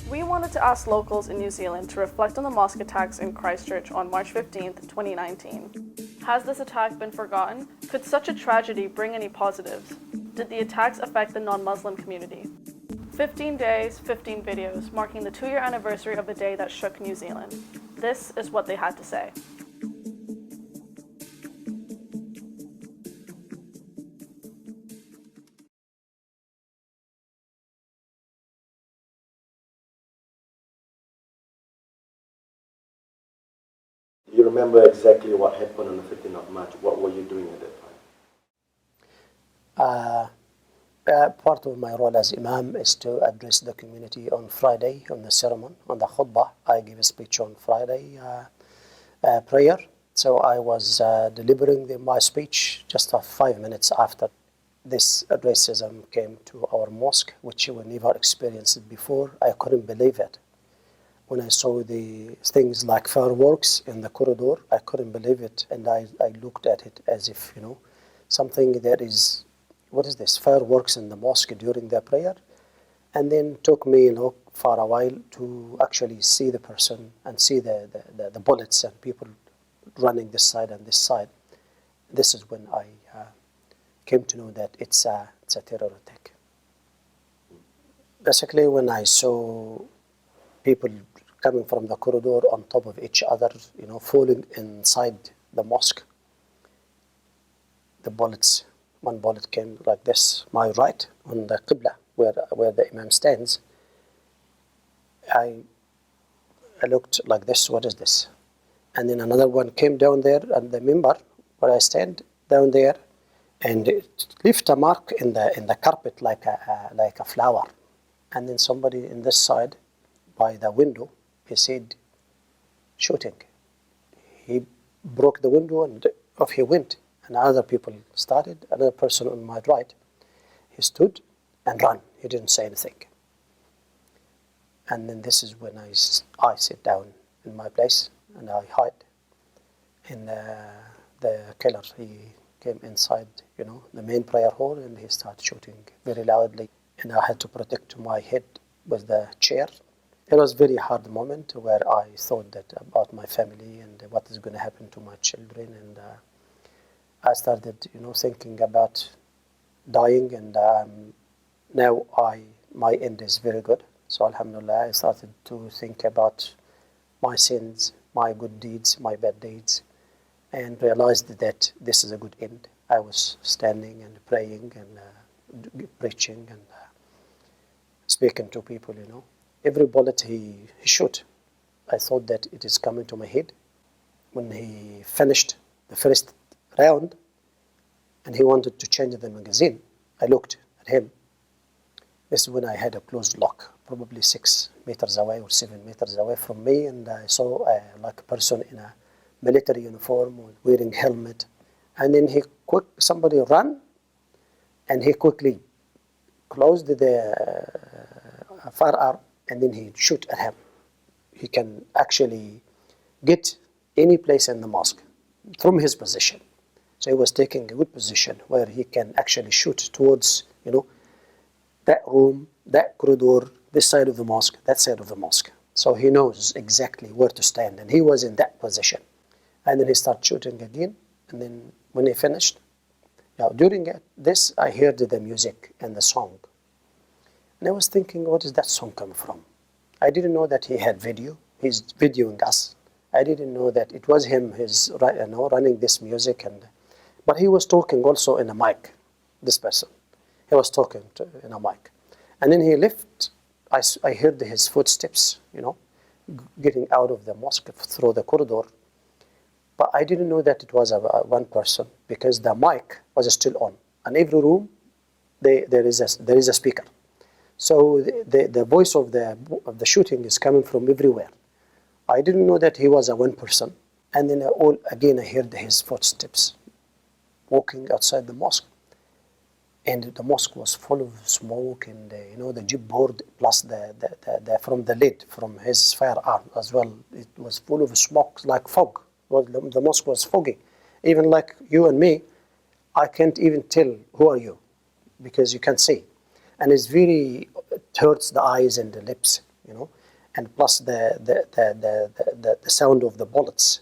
We wanted to ask locals in New Zealand to reflect on the mosque attacks in Christchurch on March 15th, 2019. Has this attack been forgotten? Could such a tragedy bring any positives? Did the attacks affect the non-Muslim community? 15 days, 15 videos, marking the 2-year anniversary of the day that shook New Zealand. This is what they had to say. You remember exactly what happened on the 15th of March. What were you doing at that time? Part of my role as Imam is to address the community on Friday, on the sermon, on the khutbah. I give a speech on Friday prayer. So I was delivering my speech just 5 minutes after this racism came to our mosque, which we never experienced before. I couldn't believe it. When I saw the things like fireworks in the corridor, I couldn't believe it. And I looked at it as if, something that is, what is this, fireworks in the mosque during the prayer? And then took me, for a while to actually see the person and see the bullets and people running this side and this side. This is when I came to know that it's a terror attack. Basically, when I saw people coming from the corridor on top of each other, falling inside the mosque. The bullets, one bullet came like this, my right, on the Qibla, where the Imam stands. I looked like this, what is this? And then another one came down there at the minbar, where I stand, down there, and it left a mark in the carpet like a flower. And then somebody in this side, by the window, he said, shooting. He broke the window and off he went. And other people started. Another person on my right, he stood and ran. He didn't say anything. And then this is when I sit down in my place and I hide. And the killer, he came inside, the main prayer hall, and he started shooting very loudly. And I had to protect my head with the chair. It was a very hard moment where I thought that about my family and what is going to happen to my children. And I started, thinking about dying. And now my end is very good. So alhamdulillah, I started to think about my sins, my good deeds, my bad deeds, and realized that this is a good end. I was standing and praying and preaching and speaking to people, Every bullet he shot, I thought that it is coming to my head. When he finished the first round and he wanted to change the magazine, I looked at him. This is when I had a closed lock, probably 6 meters away or 7 meters away from me, and I saw like a person in a military uniform wearing helmet. And then somebody ran, and he quickly closed the firearm. And then he shoot at him. He can actually get any place in the mosque from his position. So he was taking a good position where he can actually shoot towards, that room, that corridor, this side of the mosque, that side of the mosque. So he knows exactly where to stand, and he was in that position. And then he started shooting again, and then when he finished, during this, I heard the music and the song. And I was thinking, what is that song coming from? I didn't know that he had video. He's videoing us. I didn't know that it was him, running this music. But he was talking also in a mic, this person. He was talking in a mic. And then he left. I heard his footsteps, getting out of the mosque through the corridor. But I didn't know that it was one person because the mic was still on. And every room, there is a speaker. So the voice of the shooting is coming from everywhere. I didn't know that he was a one person. And then I heard his footsteps walking outside the mosque. And the mosque was full of smoke and the chipboard plus from the lid from his firearm as well. It was full of smoke like fog. Well, the mosque was foggy. Even like you and me, I can't even tell who are you because you can't see. And it hurts the eyes and the lips, and plus the sound of the bullets.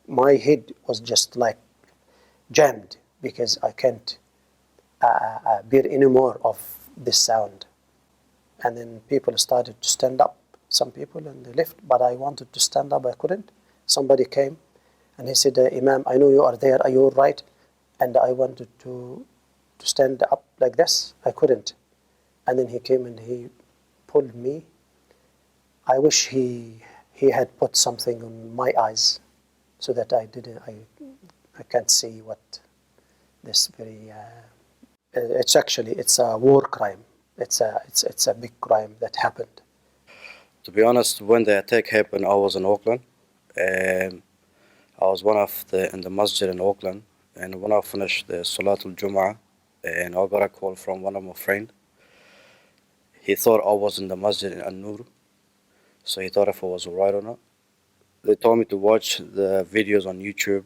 My head was just like jammed because I can't bear any more of this sound. And then people started to stand up, some people, and they left, but I wanted to stand up, I couldn't. Somebody came and he said, Imam, I know you are there, are you all right? And I wanted to stand up like this, I couldn't. And then he came and he pulled me. I wish he had put something on my eyes so that I can't see what this very, it's a war crime. It's a big crime that happened. To be honest, when the attack happened, I was in Auckland, and I was in the masjid in Auckland, and when I finished the Salatul Jum'ah, and I got a call from one of my friends. He thought I was in the masjid in An-Nur, so he thought if I was alright or not. They told me to watch the videos on YouTube,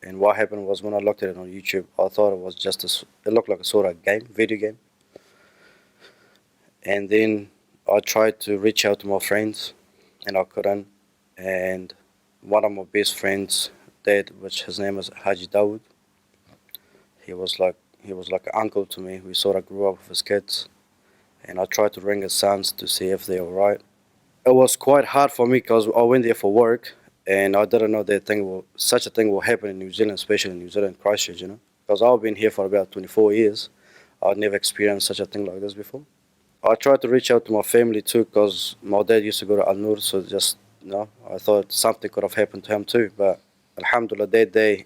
and what happened was when I looked at it on YouTube, I thought it was it looked like a sort of video game. And then I tried to reach out to my friends, and I couldn't. And one of my best friends, dad, which his name is Haji Dawood, he was like an uncle to me. We sort of grew up with his kids, and I tried to ring his sons to see if they're alright. It was quite hard for me because I went there for work, and I didn't know such a thing will happen in New Zealand, especially in New Zealand, Christchurch, you know. Because I've been here for about 24 years. I'd never experienced such a thing like this before. I tried to reach out to my family too, because my dad used to go to Al-Nur, so just, you know, I thought something could have happened to him too. But alhamdulillah, that day,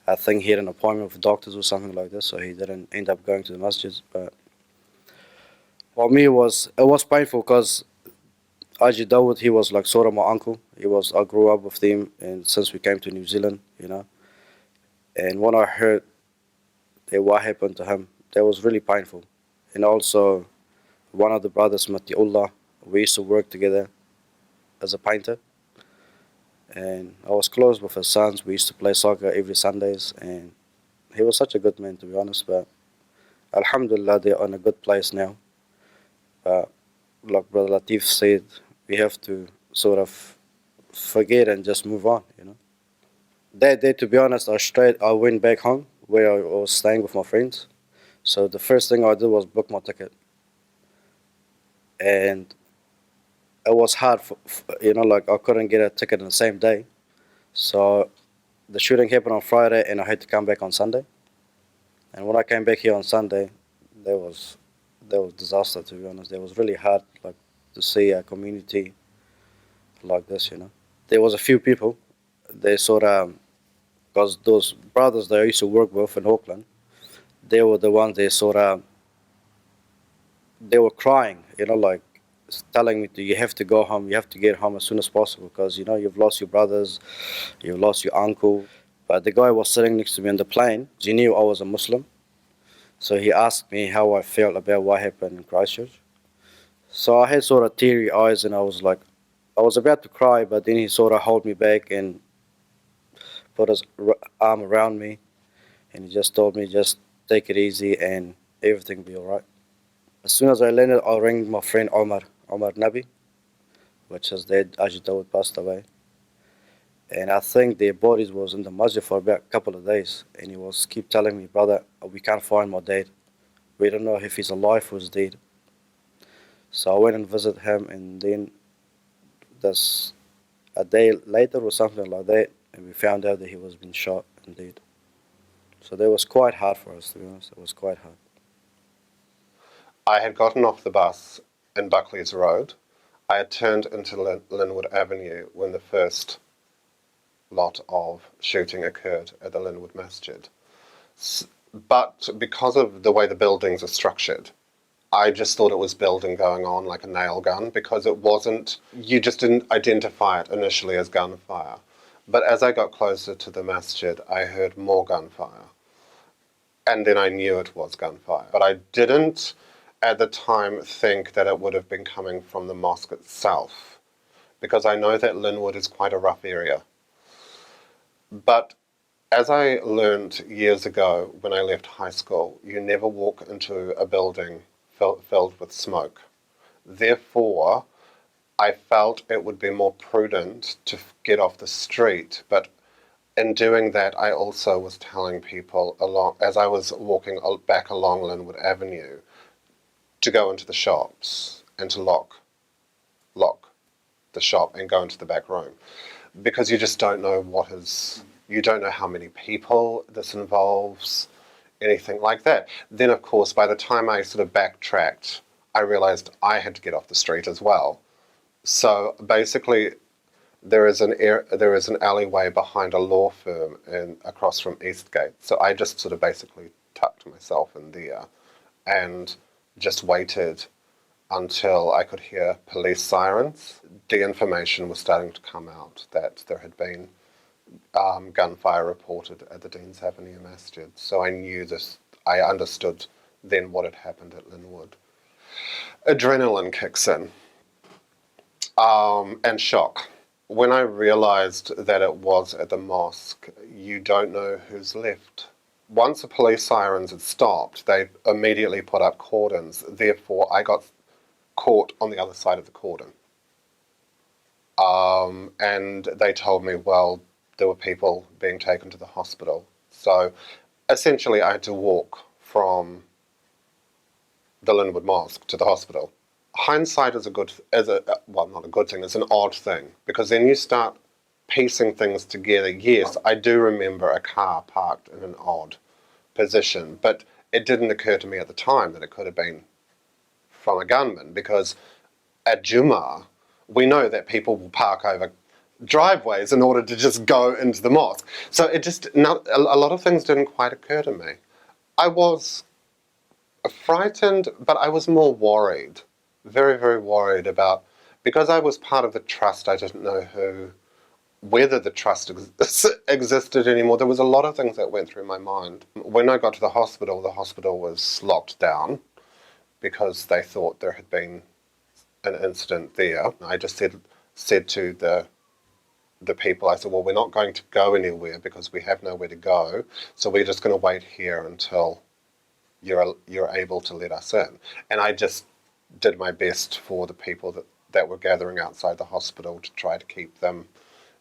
I think he had an appointment with doctors or something like this, so he didn't end up going to the masjid. But for me, it was painful because Haji Dawood, he was like sort of my uncle. I grew up with him, and since we came to New Zealand, you know. And when I heard that what happened to him, that was really painful. And also, one of the brothers, Matiullah, we used to work together as a painter. And I was close with his sons. We used to play soccer every Sundays, and he was such a good man, to be honest. But alhamdulillah, they're in a good place now. But like Brother Latif said, we have to sort of forget and just move on, you know. That day, to be honest, I went back home where I was staying with my friends. So the first thing I did was book my ticket. And it was hard, you know, like I couldn't get a ticket on the same day. So the shooting happened on Friday, and I had to come back on Sunday. And when I came back here on Sunday, there was disaster, to be honest. It was really hard, like, to see a community like this, you know. There was a few people, they sort of, because those brothers that I used to work with in Auckland, they were the ones they were crying, you know, like telling me, you have to go home, you have to get home as soon as possible because, you know, you've lost your brothers, you've lost your uncle. But the guy was sitting next to me on the plane. He knew I was a Muslim. So he asked me how I felt about what happened in Christchurch. So I had sort of teary eyes, and I was about to cry, but then he sort of held me back and put his arm around me, and he just told me, just take it easy and everything will be all right. As soon as I landed, I rang my friend Omar Nabi, which his dad, Haji Dawood, passed away. And I think their bodies was in the masjid for about a couple of days, and he was keep telling me, brother, we can't find my dad. We don't know if he's alive or he's dead. So I went and visited him, and then a day later or something like that, and we found out that he was being shot and dead. So that was quite hard for us, to be honest. It was quite hard. I had gotten off the bus in Buckley's Road. I had turned into Linwood Avenue when the first lot of shooting occurred at the Linwood Masjid. But because of the way the buildings are structured, I just thought it was building going on like a nail gun, because it wasn't, you just didn't identify it initially as gunfire. But as I got closer to the masjid, I heard more gunfire. And then I knew it was gunfire. But I didn't at the time think that it would have been coming from the mosque itself, because I know that Linwood is quite a rough area. But as I learned years ago when I left high school, you never walk into a building filled with smoke. Therefore, I felt it would be more prudent to get off the street, but in doing that, I also was telling people as I was walking back along Linwood Avenue, to go into the shops and to lock the shop and go into the back room, because you just don't know you don't know how many people this involves, anything like that. Then, of course, by the time I sort of backtracked, I realized I had to get off the street as well. So basically, there is an alleyway behind a law firm across from Eastgate. So I just sort of basically tucked myself in there and just waited until I could hear police sirens. The information was starting to come out that there had been gunfire reported at the Deans Avenue Masjid. So I understood then what had happened at Linwood. Adrenaline kicks in, and shock. When I realised that it was at the mosque, you don't know who's left. Once the police sirens had stopped, they immediately put up cordons. Therefore, I got caught on the other side of the cordon. And they told me, well, there were people being taken to the hospital. So essentially, I had to walk from the Linwood Mosque to the hospital. Hindsight is not a good thing, it's an odd thing, because then you start piecing things together. Yes, I do remember a car parked in an odd position, but it didn't occur to me at the time that it could have been from a gunman, because at Jummah, we know that people will park over driveways in order to just go into the mosque. So a lot of things didn't quite occur to me. I was frightened, but I was more worried. Very, very worried about, because I was part of the trust, I didn't know whether the trust existed anymore. There was a lot of things that went through my mind. When I got to the hospital was locked down because they thought there had been an incident there. I just said to the people, I said, well, we're not going to go anywhere because we have nowhere to go, so we're just going to wait here until you're able to let us in. And I just did my best for the people that were gathering outside the hospital to try to keep them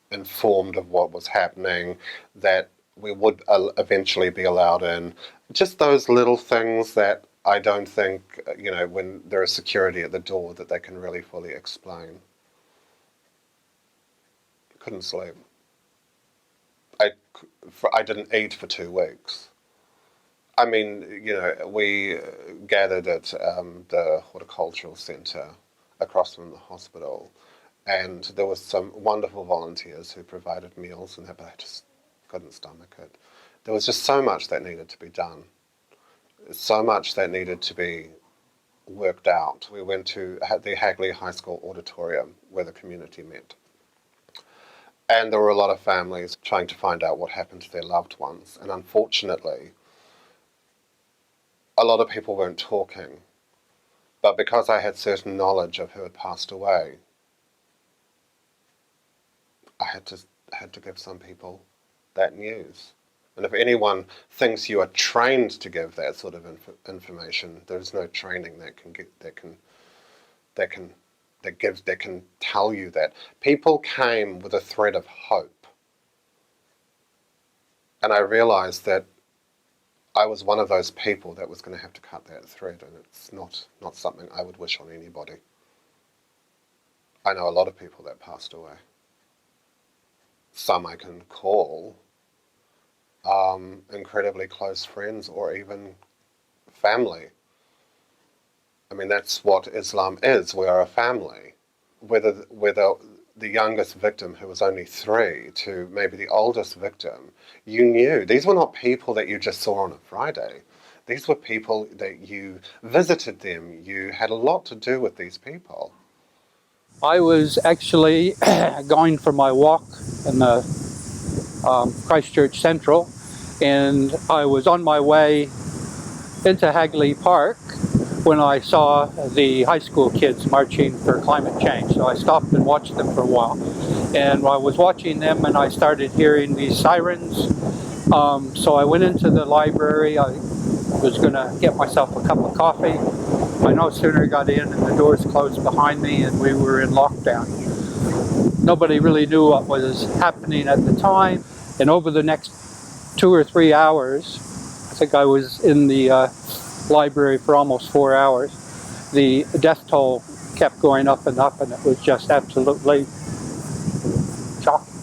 informed of what was happening, that we would eventually be allowed in. Just those little things that I don't think, when there is security at the door, that they can really fully explain. Couldn't sleep. I didn't eat for 2 weeks. I mean, we gathered at the horticultural centre across from the hospital, and there was some wonderful volunteers who provided meals and that, but I just couldn't stomach it. There was just so much that needed to be done, so much that needed to be worked out. We went to the Hagley High School auditorium where the community met. And there were a lot of families trying to find out what happened to their loved ones. And unfortunately, a lot of people weren't talking, but because I had certain knowledge of who had passed away, I had to give some people that news. And if anyone thinks you are trained to give that sort of information, there's no training that can tell you that. People came with a thread of hope, and I realized that I was one of those people that was going to have to cut that thread, and it's not something I would wish on anybody. I know a lot of people that passed away. Some I can call incredibly close friends or even family. I mean, that's what Islam is. We are a family. Whether the youngest victim, who was only 3, to maybe the oldest victim, you knew. These were not people that you just saw on a Friday. These were people that you visited them. You had a lot to do with these people. I was actually going for my walk in the Christchurch Central, and I was on my way into Hagley Park when I saw the high school kids marching for climate change. So I stopped and watched them for a while. And I was watching them and I started hearing these sirens. So I went into the library. I was going to get myself a cup of coffee. I no sooner got in and the doors closed behind me and we were in lockdown. Nobody really knew what was happening at the time, and over the next 2 or 3 hours, I think I was in the library for almost 4 hours, the death toll kept going up, and it was just absolutely shocking.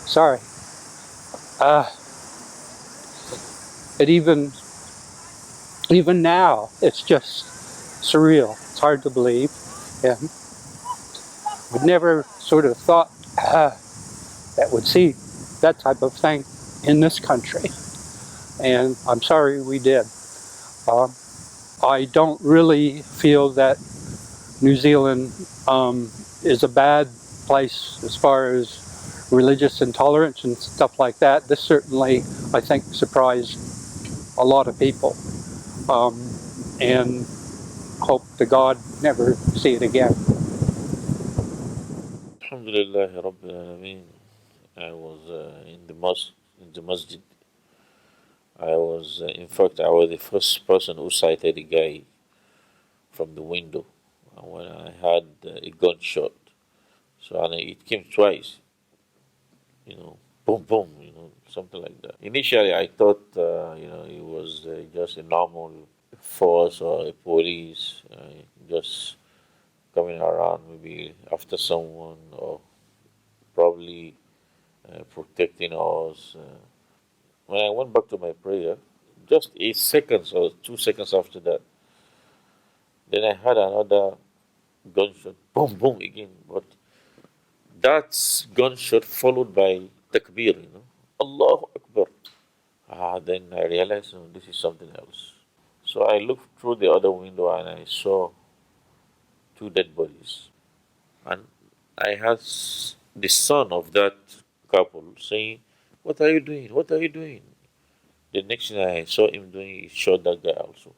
Sorry. It even now, it's just surreal. It's hard to believe. Yeah. Would never sort of thought that would see that type of thing in this country. And I'm sorry we did. I don't really feel that New Zealand is a bad place as far as religious intolerance and stuff like that. This certainly, I think, surprised a lot of people. And hope to God never see it again. Alhamdulillah Rabbil Alameen. I was in the mosque, in the masjid. I was, in fact, I was the first person who sighted a guy from the window when I had a gunshot. So and it came twice, boom, boom, something like that. Initially, I thought, it was just a normal force or a police just coming around, maybe after someone or probably protecting us. When I went back to my prayer, just 8 seconds or 2 seconds after that, then I had another gunshot, boom, boom again. But that's gunshot followed by takbir, Allahu Akbar. Then I realized, this is something else. So I looked through the other window and I saw 2 dead bodies. And I had the son of that couple saying, "What are you doing? What are you doing?" The next thing I saw him doing, he shot that guy also.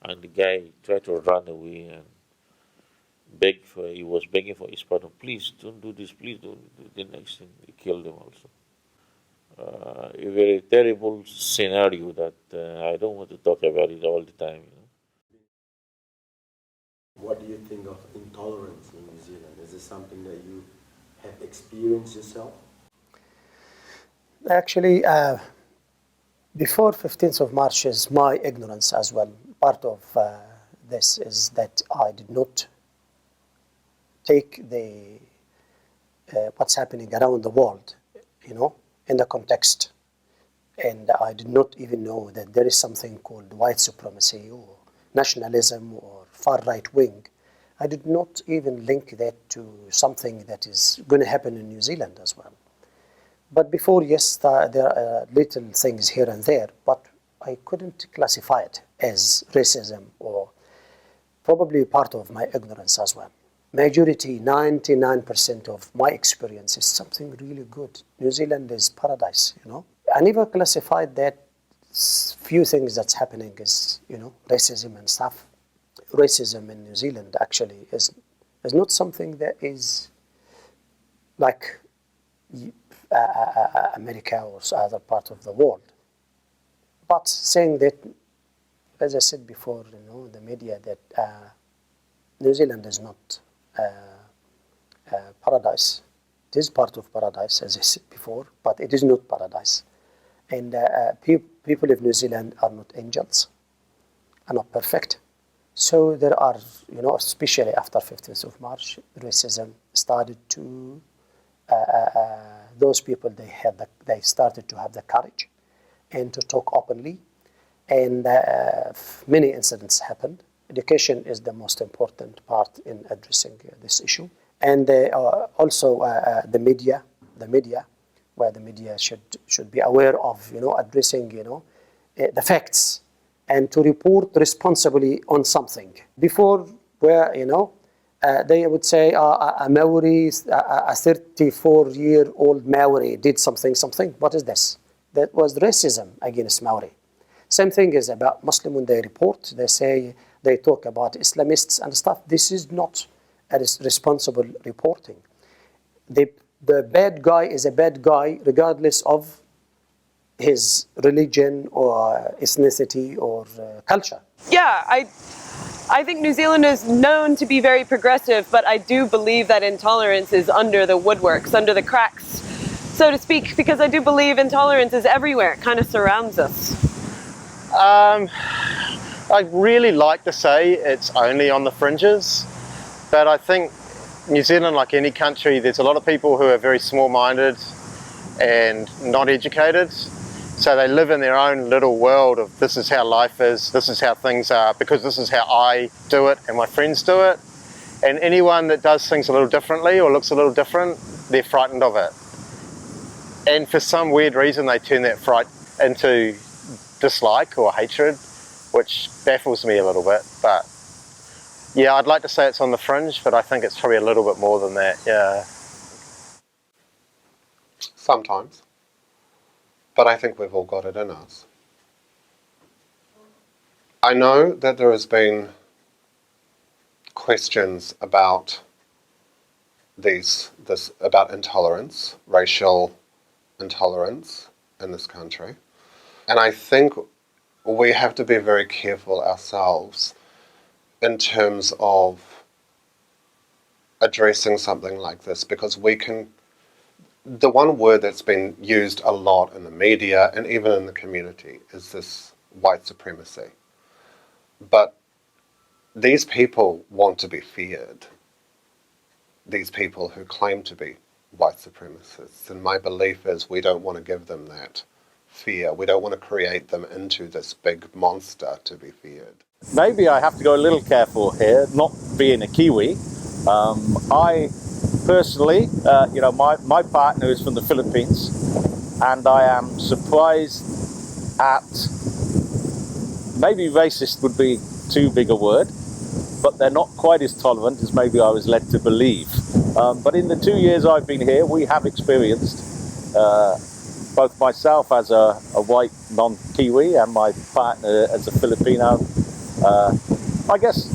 And the guy tried to run away and he was begging for his pardon. "Please don't do this, please don't do this." The next thing, he killed him also. A very terrible scenario that I don't want to talk about it all the time. What do you think of intolerance in New Zealand? Is it something that you have experienced yourself? Actually, before 15th of March is my ignorance as well. Part of this is that I did not take the what's happening around the world, in the context. And I did not even know that there is something called white supremacy or nationalism or far right wing. I did not even link that to something that is going to happen in New Zealand as well. But before, yes, there are little things here and there, but I couldn't classify it as racism, or probably part of my ignorance as well. Majority, 99% of my experience is something really good. New Zealand is paradise, I never classified that few things that's happening is, racism and stuff. Racism in New Zealand actually is not something that is like America or other part of the world. But saying that, as I said before, the media, that New Zealand is not paradise. It is part of paradise, as I said before, but it is not paradise. And people of New Zealand are not angels, are not perfect. So there are, especially after 15th of March, racism started to, those people, they started to have the courage and to talk openly. And many incidents happened. Education is the most important part in addressing this issue. And also the media, where the media should be aware of, addressing, the facts, and to report responsibly on something. Before, where, they would say a Maori, a 34-year-old Maori did something. What is this? That was racism against Maori. Same thing is about Muslim. When they report, they talk about Islamists and stuff. This is not a responsible reporting. The bad guy is a bad guy regardless of his religion or ethnicity or culture. Yeah, I think New Zealand is known to be very progressive, but I do believe that intolerance is under the woodworks, under the cracks, so to speak, because I do believe intolerance is everywhere. It kind of surrounds us. I'd really like to say it's only on the fringes, but I think New Zealand, like any country, there's a lot of people who are very small-minded and not educated. So they live in their own little world of this is how life is, this is how things are, because this is how I do it and my friends do it. And anyone that does things a little differently or looks a little different, they're frightened of it. And for some weird reason, they turn that fright into dislike or hatred, which baffles me a little bit. But yeah, I'd like to say it's on the fringe, but I think it's probably a little bit more than that, yeah. Sometimes. But I think we've all got it in us. I know that there has been questions about about intolerance, racial intolerance in this country. And I think we have to be very careful ourselves in terms of addressing something like this, because the one word that's been used a lot in the media and even in the community is this white supremacy. But these people want to be feared. These people who claim to be white supremacists. And my belief is we don't want to give them that fear. We don't want to create them into this big monster to be feared. Maybe I have to go a little careful here, not being a Kiwi. I personally, my partner is from the Philippines, and I am surprised at, maybe racist would be too big a word, but they're not quite as tolerant as maybe I was led to believe. But in the 2 years I've been here, we have experienced, both myself as a white non-Kiwi and my partner as a Filipino, I guess,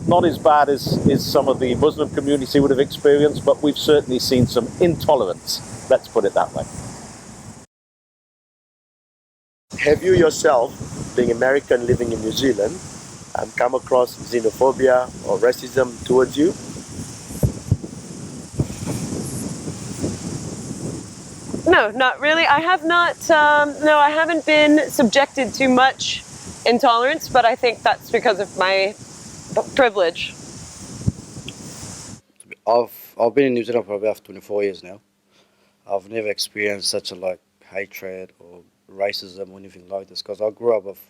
not as bad as some of the Muslim community would have experienced, but we've certainly seen some intolerance, let's put it that way. Have you yourself, being American living in New Zealand, come across xenophobia or racism towards you? No, not really. I have not, no, I haven't been subjected to much intolerance, but I think that's because of my privilege. I've been in New Zealand for about 24 years now. I've never experienced such a hatred or racism or anything like this, because I grew up with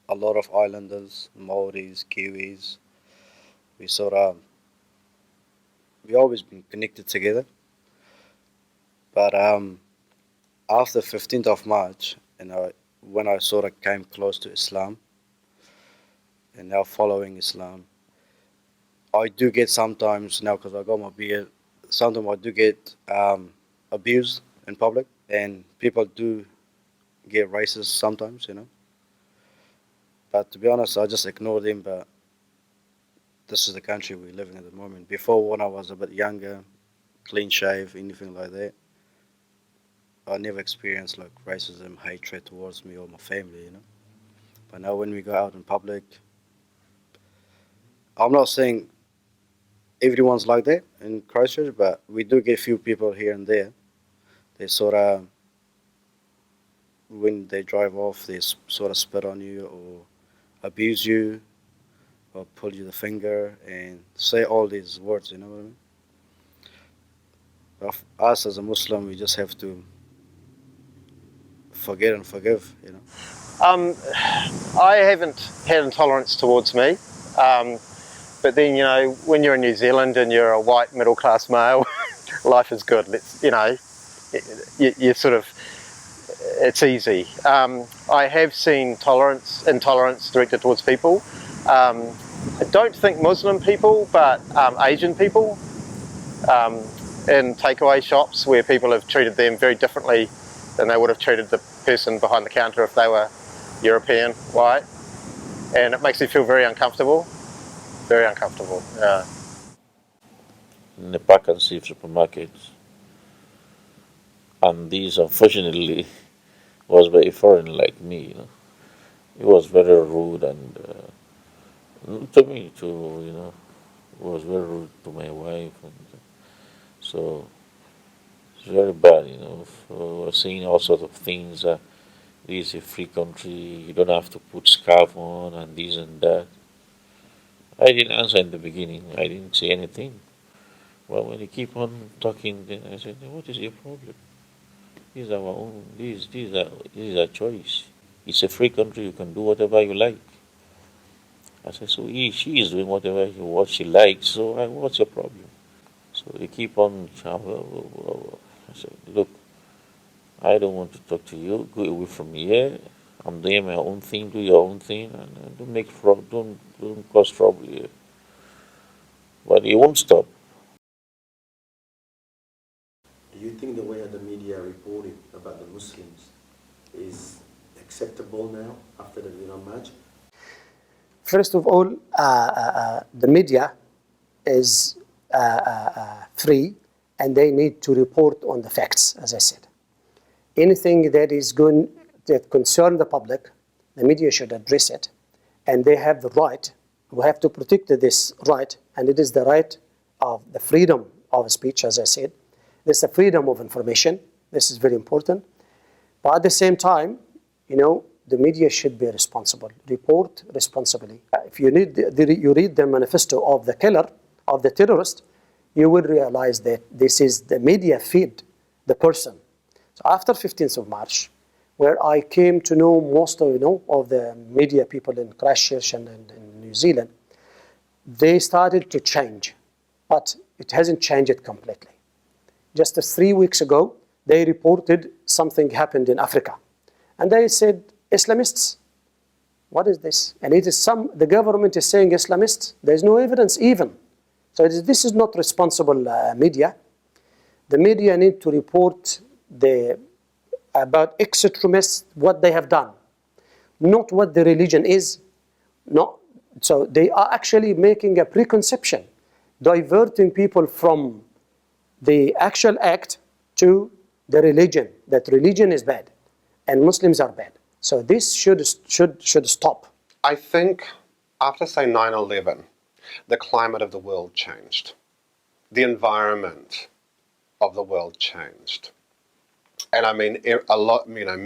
a lot of islanders, Maoris, Kiwis. We always been connected together. But after 15th of March, when I sort of came close to Islam and now following Islam, I do get sometimes, now because I got my beard, sometimes I do get abused in public, and people do get racist sometimes, But to be honest, I just ignore them, but this is the country we live in at the moment. Before, when I was a bit younger, clean shave, anything like that, I never experienced racism, hatred towards me or my family, But now when we go out in public, I'm not saying everyone's like that in Christchurch, but we do get few people here and there. They sort of, when they drive off, they sort of spit on you or abuse you or pull you the finger and say all these words, you know what I mean? But us as a Muslim, we just have to forget and forgive, I haven't had intolerance towards me, but then, when you're in New Zealand and you're a white middle-class male, life is good. You sort of, it's easy. I have seen intolerance directed towards people. I don't think Muslim people, but Asian people in takeaway shops where people have treated them very differently than they would have treated the person behind the counter if they were European, white. And it makes me feel very uncomfortable. Very uncomfortable, yeah. In the Park and Save supermarkets. And these, unfortunately, was very foreign like me. You know, he was very rude and to me too. You know, was very rude to my wife, and so it's very bad. You know, so we're seeing all sorts of things. This is a free country. You don't have to put scarf on and this and that. I didn't answer in the beginning. I didn't say anything. Well, when you keep on talking, then I said, "What is your problem? This is our own. This is our choice. It's a free country. You can do whatever you like." I said, "So she is doing what she likes. So what's your problem?" So they keep on. I said, "Look, I don't want to talk to you. Go away from here. I'm doing my own thing. Do your own thing, and don't cause trouble here." But he won't stop. Do you think the way the media reporting about the Muslims is acceptable now after the match? First of all, the media is free and they need to report on the facts, as I said. Anything that concern the public, the media should address it, and they have the right. We have to protect this right, and it is the right of the freedom of speech, as I said. There's the freedom of information. This is very important. But at the same time, the media should be responsible, report responsibly. If you read the manifesto of the killer, of the terrorist, you will realize that this is the media feed the person. So after 15th of March, where I came to know most of the media people in Christchurch and in New Zealand, they started to change, but it hasn't changed completely. Just 3 weeks ago, they reported something happened in Africa. And they said, Islamists, what is this? And the government is saying Islamists. There's no evidence even. So this is not responsible media. The media need to report about extremists, what they have done, not what the religion is. So they are actually making a preconception, diverting people from the actual act to the religion, that religion is bad and Muslims are bad. So this should stop. I think after, say, 9/11, the climate of the world changed. The environment of the world changed. And I mean,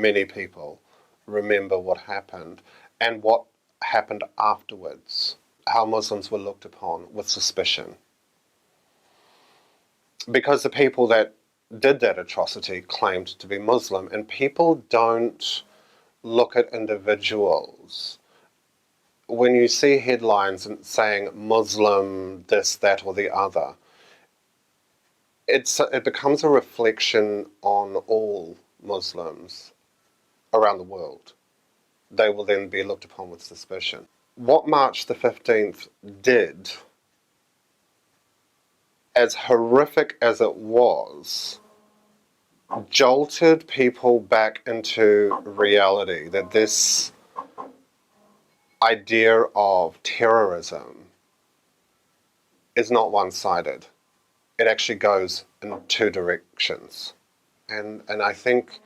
many people remember what happened and what happened afterwards, how Muslims were looked upon with suspicion. Because the people that did that atrocity claimed to be Muslim, and people don't look at individuals. When you see headlines saying Muslim, this, that, or the other, it becomes a reflection on all Muslims around the world. They will then be looked upon with suspicion. What March the 15th did, as horrific as it was, jolted people back into reality, that this idea of terrorism is not one-sided. It actually goes in two directions. And I think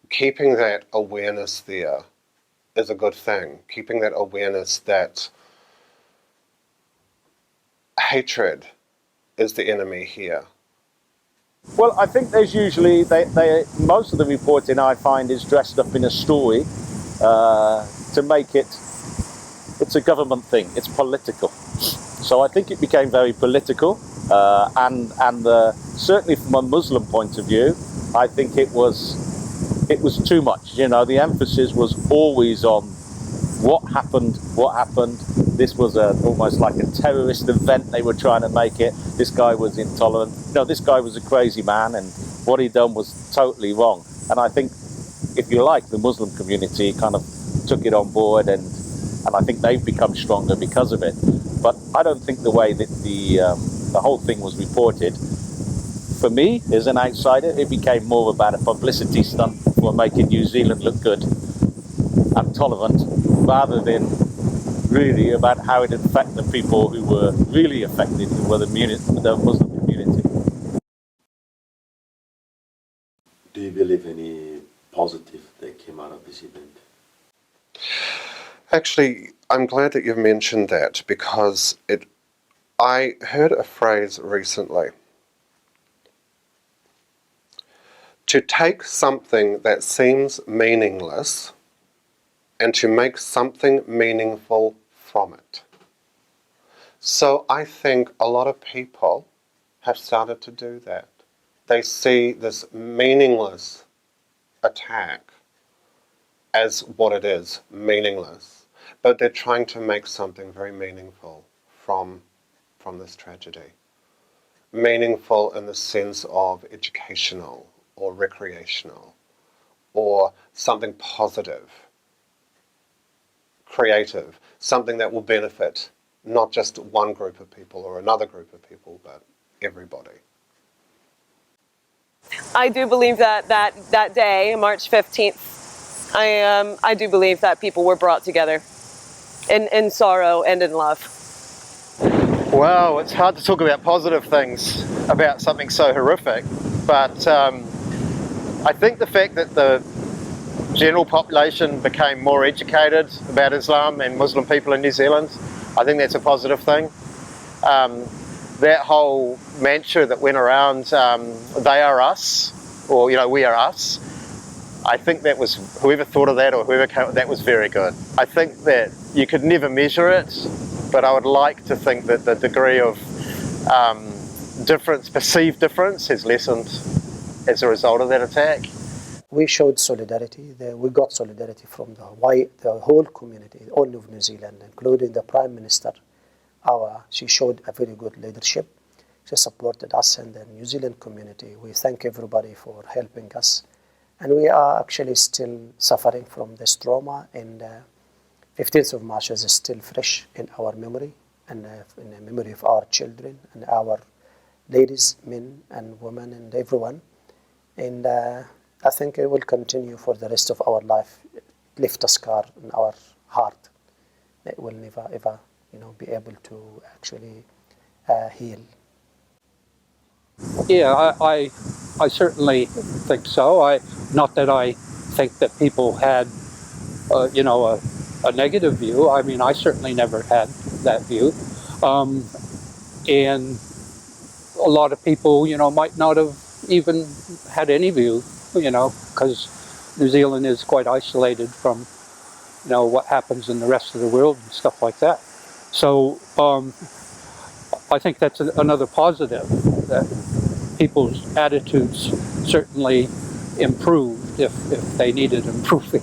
keeping that awareness there is a good thing. Keeping that awareness that hatred is the enemy here. Well, I think there's usually, most of the reporting I find is dressed up in a story to make it's a government thing, it's political. So I think it became very political, and certainly from a Muslim point of view, I think it was too much. The emphasis was always on what happened. This was almost like a terrorist event. They were trying to make it. This guy was intolerant. This guy was a crazy man, and what he'd done was totally wrong. And I think, if you like, the Muslim community kind of took it on board, and I think they've become stronger because of it. But I don't think the way that the whole thing was reported, for me, as an outsider, it became more about a publicity stunt for making New Zealand look good and tolerant, rather than really about how it affected the people who were really affected, who were the Muslim community. Do you believe any positive that came out of this event? Actually, I'm glad that you've mentioned that, because I heard a phrase recently. To take something that seems meaningless and to make something meaningful from it. So I think a lot of people have started to do that. They see this meaningless attack as what it is, meaningless. But they're trying to make something very meaningful from this tragedy. Meaningful in the sense of educational or recreational, or something positive, creative, something that will benefit not just one group of people or another group of people, but everybody. I do believe that day, March 15th, I do believe that people were brought together in sorrow and in love. Well, it's hard to talk about positive things about something so horrific, but I think the fact that the general population became more educated about Islam and Muslim people in New Zealand, I think that's a positive thing. That whole mantra that went around, they are us, or we are us, I think that was, whoever thought of that or whoever came, that was very good. I think that you could never measure it, but I would like to think that the degree of difference, perceived difference, has lessened as a result of that attack. We showed solidarity. We got solidarity from the whole community, all of New Zealand, including the Prime Minister. She showed a very good leadership. She supported us and the New Zealand community. We thank everybody for helping us. And we are actually still suffering from this trauma, and 15th of March is still fresh in our memory, and in the memory of our children and our ladies, men and women and everyone. And I think it will continue for the rest of our life, left a scar in our heart that will never ever be able to actually heal. Yeah, I certainly think so. Not that I think that people had, a negative view. I mean, I certainly never had that view. And a lot of people, might not have even had any view, because New Zealand is quite isolated from, what happens in the rest of the world and stuff like that. So I think that's another positive, that people's attitudes certainly improved if they needed improving.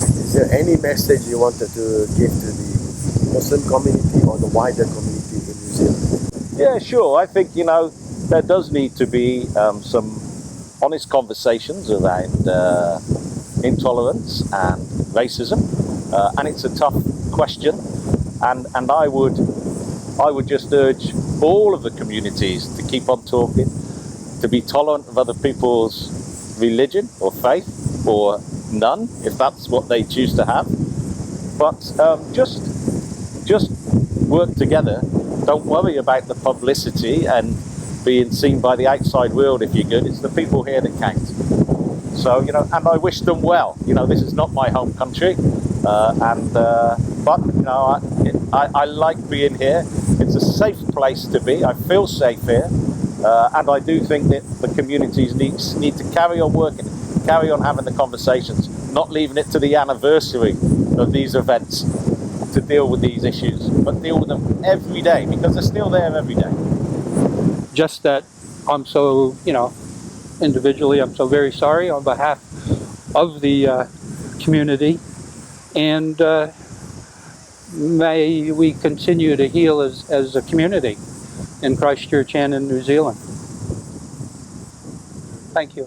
Is there any message you wanted to give to the Muslim community or the wider community in New Zealand? Yeah, sure. I think, there does need to be some honest conversations around intolerance and racism. And it's a tough question. And I would just urge all of the communities to keep on talking, to be tolerant of other people's religion or faith, or none, if that's what they choose to have. But just work together. Don't worry about the publicity and being seen by the outside world if you're good. It's the people here that count. So, and I wish them well. This is not my home country. But I like being here. It's a safe place to be. I feel safe here. And I do think that the communities need to carry on working, carry on having the conversations, not leaving it to the anniversary of these events to deal with these issues, but deal with them every day, because they're still there every day. Just that I'm so, individually, I'm so very sorry on behalf of the community, and may we continue to heal as a community in Christchurch and in New Zealand. Thank you.